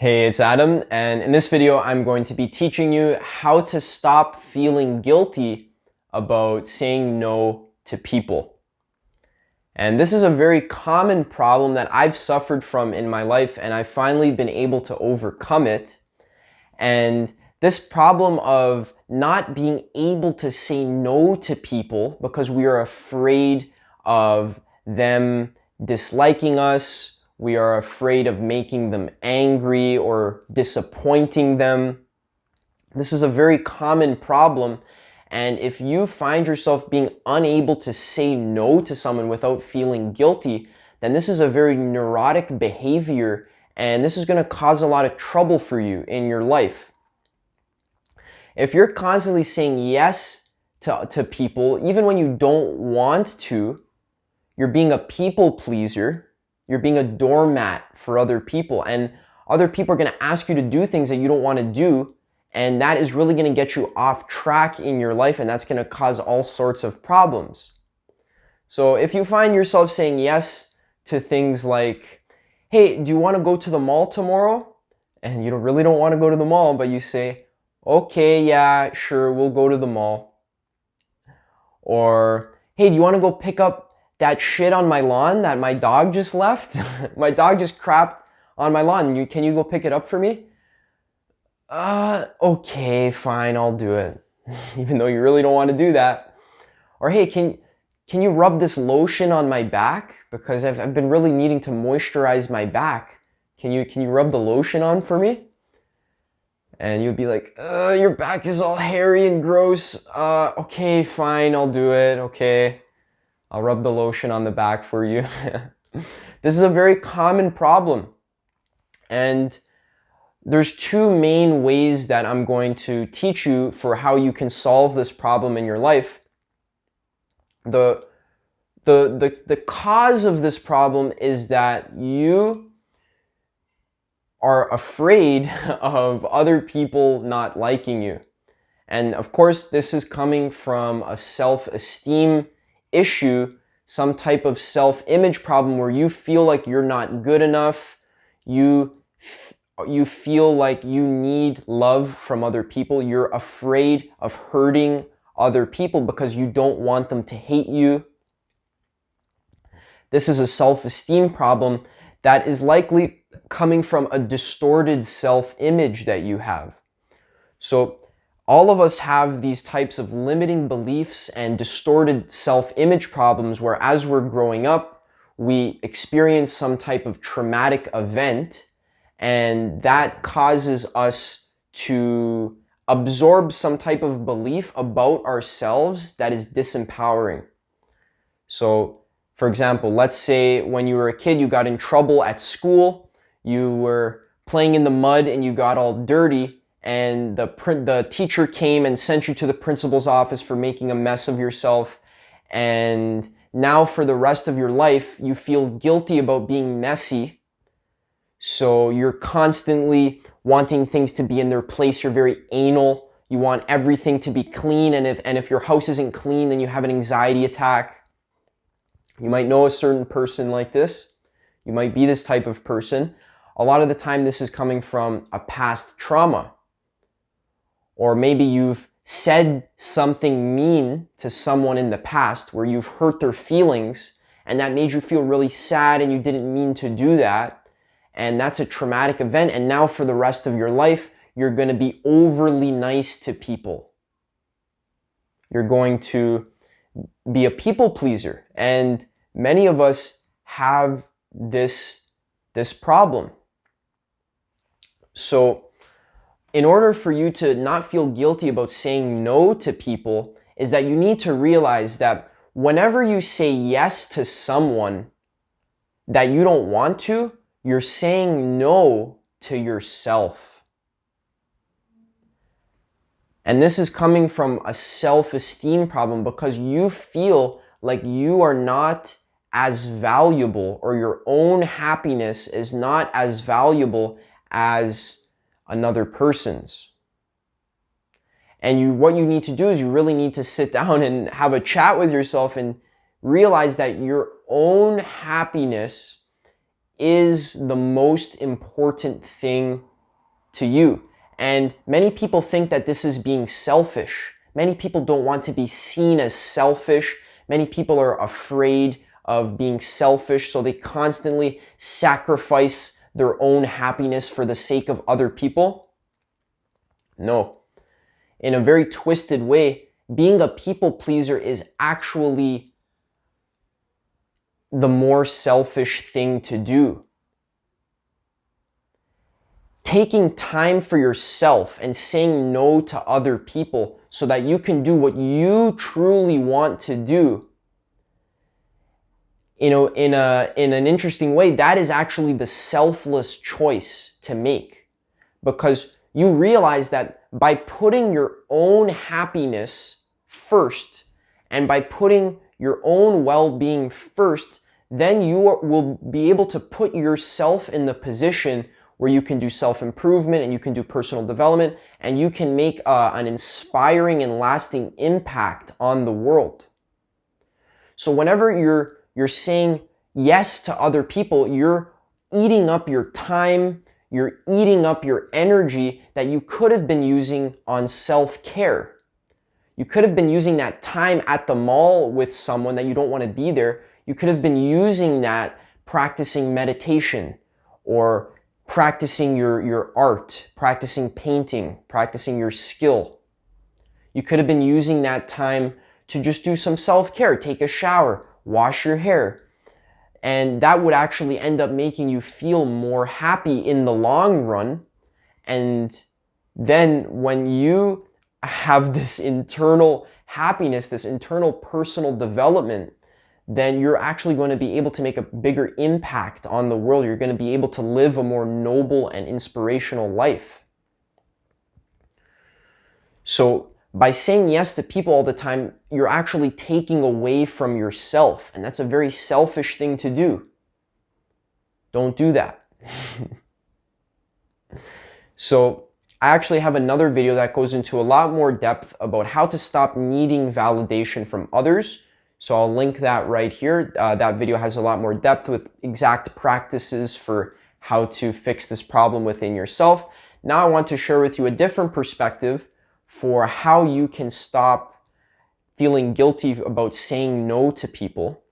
Hey, it's Adam, and in this video, I'm going to be teaching you how to stop feeling guilty about saying no to people. And this is a very common problem that I've suffered from in my life, and I've finally been able to overcome it. And this problem of not being able to say no to people because we are afraid of them disliking us, we are afraid of making them angry or disappointing them. This is a very common problem. And if you find yourself being unable to say no to someone without feeling guilty, then this is a very neurotic behavior, and this is going to cause a lot of trouble for you in your life. If you're constantly saying yes to people, even when you don't want to, you're being a people pleaser. You're being a doormat for other people, and other people are going to ask you to do things that you don't want to do, and that is really going to get you off track in your life, and that's going to cause all sorts of problems. So if you find yourself saying yes to things like, hey, do you want to go to the mall tomorrow? And you really don't want to go to the mall, but you say, okay, yeah, sure, we'll go to the mall. Or, hey, do you want to go pick up that shit on my lawn that my dog just left? My dog just crapped on my lawn. Can you go pick it up for me? Okay, fine, I'll do it. Even though you really don't want to do that. Or hey, can you rub this lotion on my back? Because I've been really needing to moisturize my back. Can you rub the lotion on for me? And you'd be like, your back is all hairy and gross. Okay, fine, I'll do it. Okay. I'll rub the lotion on the back for you. This is a very common problem. And there's two main ways that I'm going to teach you for how you can solve this problem in your life. The cause of this problem is that you are afraid of other people not liking you. And of course, this is coming from a self-esteem issue, some type of self-image problem where you feel like you're not good enough, you feel like you need love from other people, you're afraid of hurting other people because you don't want them to hate you. This is a self-esteem problem that is likely coming from a distorted self-image that you have. So all of us have these types of limiting beliefs and distorted self-image problems where as we're growing up, we experience some type of traumatic event, and that causes us to absorb some type of belief about ourselves that is disempowering. So, for example, let's say when you were a kid, you got in trouble at school, you were playing in the mud and you got all dirty, and the teacher came and sent you to the principal's office for making a mess of yourself, and now for the rest of your life, you feel guilty about being messy, so you're constantly wanting things to be in their place, you're very anal, you want everything to be clean, and if your house isn't clean, then you have an anxiety attack. You might know a certain person like this. You might be this type of person. A lot of the time, this is coming from a past trauma. Or maybe you've said something mean to someone in the past where you've hurt their feelings, and that made you feel really sad and you didn't mean to do that. And that's a traumatic event. And now for the rest of your life, you're going to be overly nice to people. You're going to be a people pleaser. And many of us have this problem. So in order for you to not feel guilty about saying no to people, is that you need to realize that whenever you say yes to someone that you don't want to, you're saying no to yourself. And this is coming from a self-esteem problem because you feel like you are not as valuable, or your own happiness is not as valuable as another person's. And what you need to do is you really need to sit down and have a chat with yourself and realize that your own happiness is the most important thing to you. And many people think that this is being selfish. Many people don't want to be seen as selfish. Many people are afraid of being selfish, so they constantly sacrifice their own happiness for the sake of other people. No. In a very twisted way, being a people pleaser is actually the more selfish thing to do. Taking time for yourself and saying no to other people so that you can do what you truly want to do, in an interesting way, that is actually the selfless choice to make. Because you realize that by putting your own happiness first and by putting your own well-being first, then you will be able to put yourself in the position where you can do self-improvement and you can do personal development and you can make an inspiring and lasting impact on the world. So whenever you're saying yes to other people, you're eating up your time, you're eating up your energy that you could have been using on self-care. You could have been using that time at the mall with someone that you don't want to be there. You could have been using that practicing meditation or practicing your art, practicing painting, practicing your skill. You could have been using that time to just do some self-care, take a shower, wash your hair. And that would actually end up making you feel more happy in the long run. And then when you have this internal happiness, this internal personal development, then you're actually going to be able to make a bigger impact on the world. You're going to be able to live a more noble and inspirational life. So by saying yes to people all the time, you're actually taking away from yourself. And that's a very selfish thing to do. Don't do that. So I actually have another video that goes into a lot more depth about how to stop needing validation from others. So I'll link that right here. That video has a lot more depth with exact practices for how to fix this problem within yourself. Now I want to share with you a different perspective for how you can stop feeling guilty about saying no to people.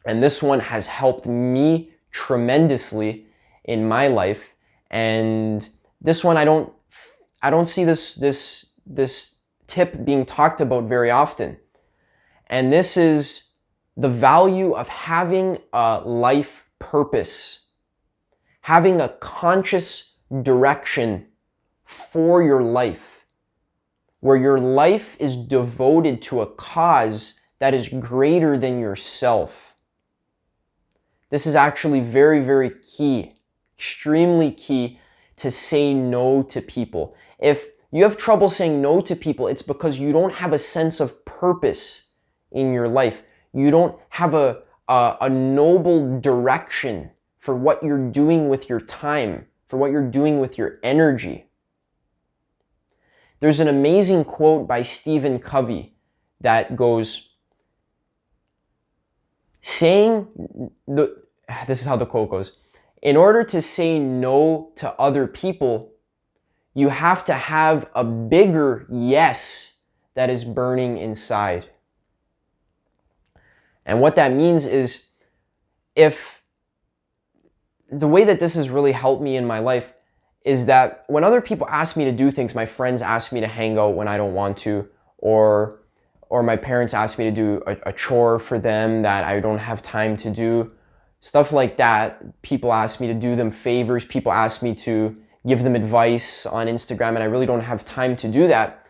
And this one has helped me tremendously in my life. And this one, I don't see this tip being talked about very often. And this is the value of having a life purpose, having a conscious direction for your life, where your life is devoted to a cause that is greater than yourself. This is actually very, very key, extremely key to say no to people. If you have trouble saying no to people, it's because you don't have a sense of purpose in your life. You don't have a noble direction for what you're doing with your time, for what you're doing with your energy. There's an amazing quote by Stephen Covey that goes, this is how the quote goes. In order to say no to other people, you have to have a bigger yes that is burning inside. And what that means is, if the way that this has really helped me in my life is that when other people ask me to do things, my friends ask me to hang out when I don't want to, or my parents ask me to do a chore for them that I don't have time to do, stuff like that. People ask me to do them favors, people ask me to give them advice on Instagram, and I really don't have time to do that.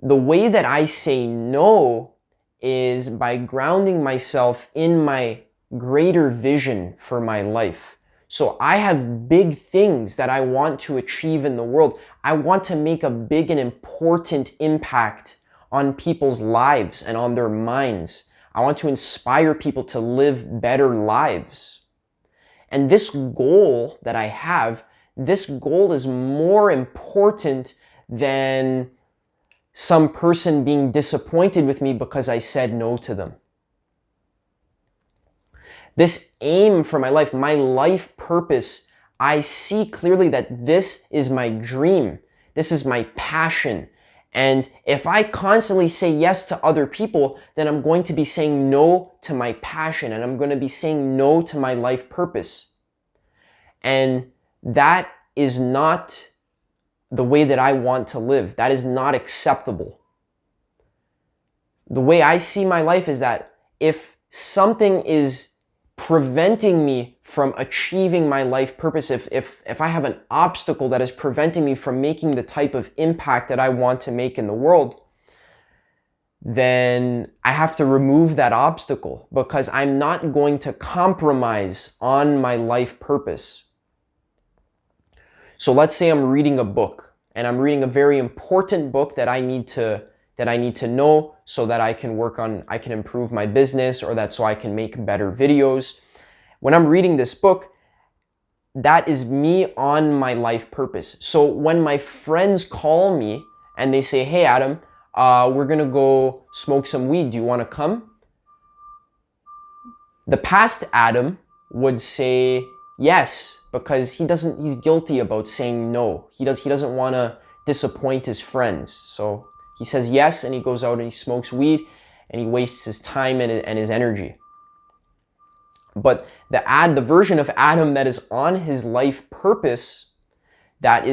The way that I say no is by grounding myself in my greater vision for my life. So I have big things that I want to achieve in the world. I want to make a big and important impact on people's lives and on their minds. I want to inspire people to live better lives. And this goal that I have, this goal is more important than some person being disappointed with me because I said no to them. This aim for my life purpose, I see clearly that this is my dream. This is my passion. And if I constantly say yes to other people, then I'm going to be saying no to my passion, and I'm going to be saying no to my life purpose. And that is not the way that I want to live. That is not acceptable. The way I see my life is that if something is preventing me from achieving my life purpose, if I have an obstacle that is preventing me from making the type of impact that I want to make in the world, then I have to remove that obstacle, because I'm not going to compromise on my life purpose. So let's say I'm reading a book, and I'm reading a very important book that I need to know so that I can improve my business, or that so I can make better videos. When I'm reading this book, that is me on my life purpose. So when my friends call me and they say, "Hey Adam, we're gonna go smoke some weed. Do you want to come?" The past Adam would say yes, because he's guilty about saying no. He doesn't want to disappoint his friends. So he says yes, and he goes out and he smokes weed, and he wastes his time and his energy. But the version of Adam that is on his life purpose, that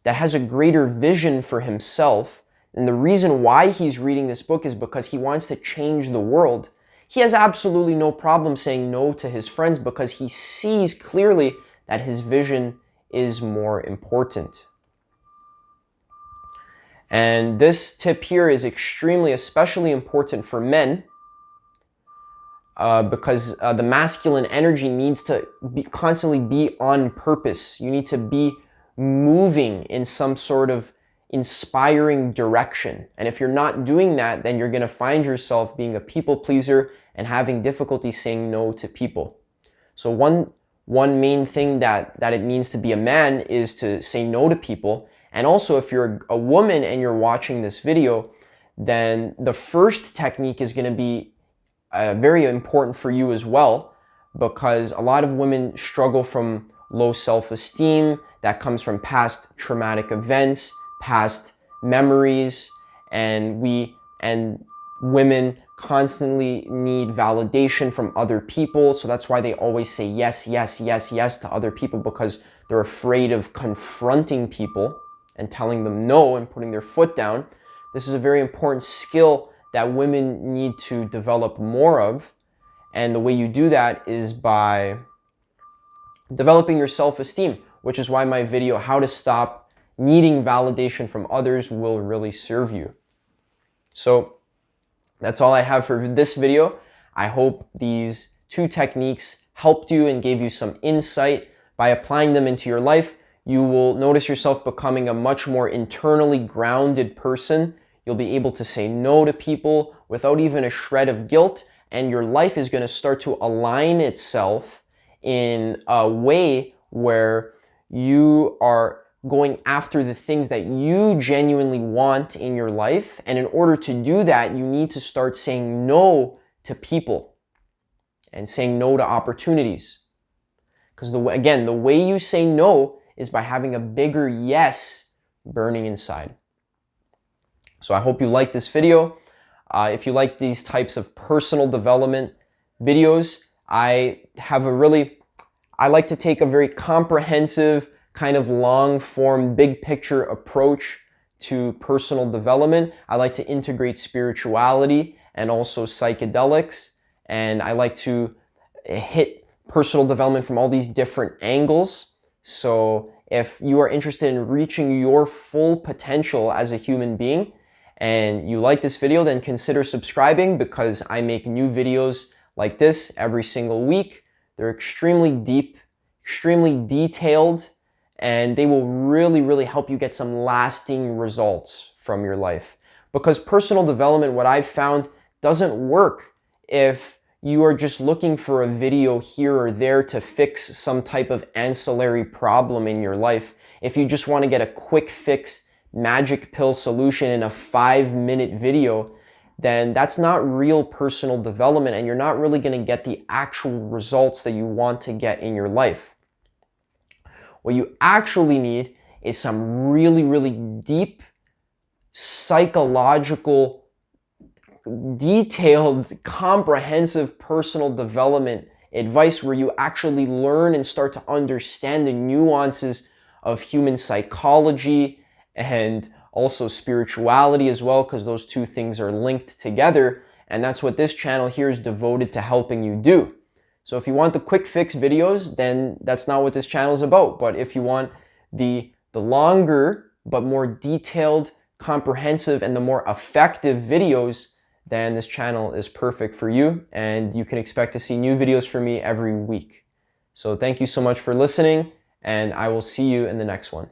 has a greater vision for himself, and the reason why he's reading this book is because he wants to change the world. He has absolutely no problem saying no to his friends, because he sees clearly that his vision is more important. And this tip here is especially important for men, because the masculine energy needs to constantly be on purpose. You need to be moving in some sort of inspiring direction. And if you're not doing that, then you're going to find yourself being a people pleaser and having difficulty saying no to people. So one main thing that it means to be a man is to say no to people. And also, if you're a woman and you're watching this video, then the first technique is going to be very important for you as well, because a lot of women struggle from low self-esteem that comes from past traumatic events, past memories, and women constantly need validation from other people. So that's why they always say yes, yes, yes, yes to other people, because they're afraid of confronting people and telling them no and putting their foot down. This is a very important skill that women need to develop more of. And the way you do that is by developing your self-esteem, which is why my video, How to Stop Needing Validation from Others, will really serve you. So that's all I have for this video. I hope these 2 techniques helped you and gave you some insight. By applying them into your life, you will notice yourself becoming a much more internally grounded person. You'll be able to say no to people without even a shred of guilt, and your life is going to start to align itself in a way where you are going after the things that you genuinely want in your life. And in order to do that, you need to start saying no to people and saying no to opportunities. Because the way you say no is by having a bigger yes burning inside. So I hope you liked this video. If you like these types of personal development videos, I like to take a very comprehensive, kind of long form, big picture approach to personal development. I like to integrate spirituality and also psychedelics, and I like to hit personal development from all these different angles. So if you are interested in reaching your full potential as a human being and you like this video, then consider subscribing, because I make new videos like this every single week. They're extremely deep, extremely detailed, and they will really, really help you get some lasting results from your life. Because personal development, what I've found, doesn't work if you are just looking for a video here or there to fix some type of ancillary problem in your life. If you just want to get a quick fix, magic pill solution in a 5-minute video, then that's not real personal development, and you're not really going to get the actual results that you want to get in your life. What you actually need is some really, really deep psychological, detailed, comprehensive personal development advice where you actually learn and start to understand the nuances of human psychology and also spirituality as well, because those two things are linked together. And that's what this channel here is devoted to helping you do. So if you want the quick fix videos, then that's not what this channel is about. But if you want the longer but more detailed, comprehensive, and the more effective videos, then this channel is perfect for you, and you can expect to see new videos from me every week. So thank you so much for listening, and I will see you in the next one.